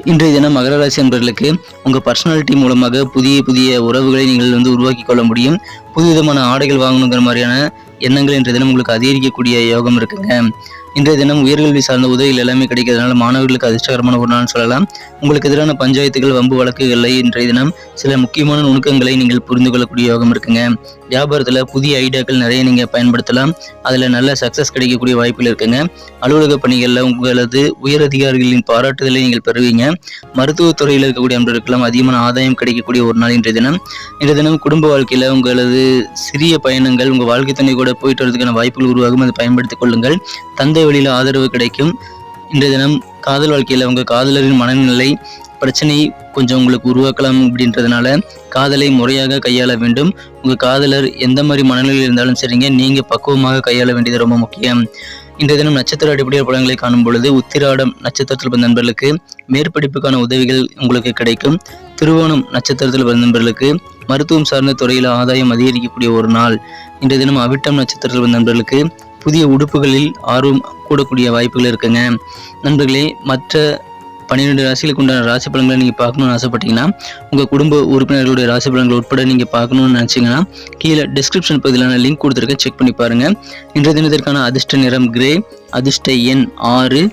இன்றைய தினம் மகர ராசி அன்பர்களுக்கு உங்கள் பர்சனாலிட்டி மூலமாக புதிய புதிய உறவுகளை நீங்கள் உருவாக்கி கொள்ள முடியும். புது விதமான ஆடைகள் வாங்கணுங்கிற மாதிரியான எண்ணங்கள் இன்றைய தினம் உங்களுக்கு அதிகரிக்கக்கூடிய யோகம் இருக்குங்க. இன்றைய தினம் உயர்கல்வி சார்ந்த உதவிகள் எல்லாமே கிடைக்கிறதுனால மாணவர்களுக்கு அதிர்ஷ்டகரமான ஒரு நாள் சொல்லலாம். உங்களுக்கு எதிரான பஞ்சாயத்துகள், வம்பு வழக்குகளில் இன்றைய தினம் சில முக்கியமான நுணுக்கங்களை நீங்கள் புரிந்து கொள்ளக்கூடிய யோகம் இருக்குங்க. வியாபாரத்தில் புதிய ஐடியாக்கள் நிறைய நீங்கள் பயன்படுத்தலாம். அதில் நல்ல சக்ஸஸ் கிடைக்கக்கூடிய வாய்ப்புகள் இருக்குங்க. அலுவலக பணிகளில் உங்களது உயர் அதிகாரிகளின் பாராட்டுதலை நீங்கள் பெறுவீங்க. மருத்துவத்துறையில் இருக்கக்கூடிய அன்பர்களுக்கெல்லாம் அதிகமான ஆதாயம் கிடைக்கக்கூடிய ஒரு நாள் இன்றைய தினம். இன்றைய தினம் குடும்ப வாழ்க்கையில் உங்களது சிறிய பயணங்கள் உங்கள் வாழ்க்கை துணை கூட போயிட்டு வரதுக்கான வாய்ப்புகள் உருவாகும். அதை பயன்படுத்திக் கொள்ளுங்கள். தந்தை வழியில் ஆதரவு கிடைக்கும். இன்றைய தினம் காதல் வாழ்க்கையில் உங்கள் காதலரின் மனநிலை பிரச்சனை கொஞ்சம் உங்களுக்கு உருவாக்கலாம். அப்படின்றதுனால காதலை முறையாக கையாள வேண்டும். உங்கள் காதலர் எந்த மாதிரி மனநிலையில் இருந்தாலும் சரிங்க, நீங்கள் பக்குவமாக கையாள வேண்டியது ரொம்ப முக்கியம். இன்றைய தினம் நட்சத்திர அடிப்படையில் பலன்களை காணும் பொழுது உத்திராடம் நட்சத்திரத்தில் பிறந்த நண்பர்களுக்கு மேற்படிப்புக்கான உதவிகள் உங்களுக்கு கிடைக்கும். திருவோணம் நட்சத்திரத்தில் பிறந்த நண்பர்களுக்கு மருத்துவம் சார்ந்த துறையில் ஆதாயம் அதிகரிக்கக்கூடிய ஒரு நாள். இன்றைய தினம் அவிட்டம் நட்சத்திரத்தில் பிறந்த நண்பர்களுக்கு புதிய உடுப்புகளில் ஆர்வம் கூடக்கூடிய வாய்ப்புகள் இருக்குங்க. நண்பர்களே, மற்ற 12 ராசிகளுக்கு உண்டான ராசி பலன்களை நீங்கள் பார்க்கணும்னு ஆசைப்பட்டீங்கன்னா, உங்கள் குடும்ப உறுப்பினர்களுடைய ராசி பலன்கள் உட்பட நீங்கள் பார்க்கணும்னு நினச்சிங்கன்னா கீழே டிஸ்கிரிப்ஷன் பகுதியிலான லிங்க் கொடுத்துருக்கேன், செக் பண்ணி பாருங்கள். இன்றைய தினத்திற்கான அதிர்ஷ்ட நிறம் கிரே, அதிர்ஷ்ட எண் 6,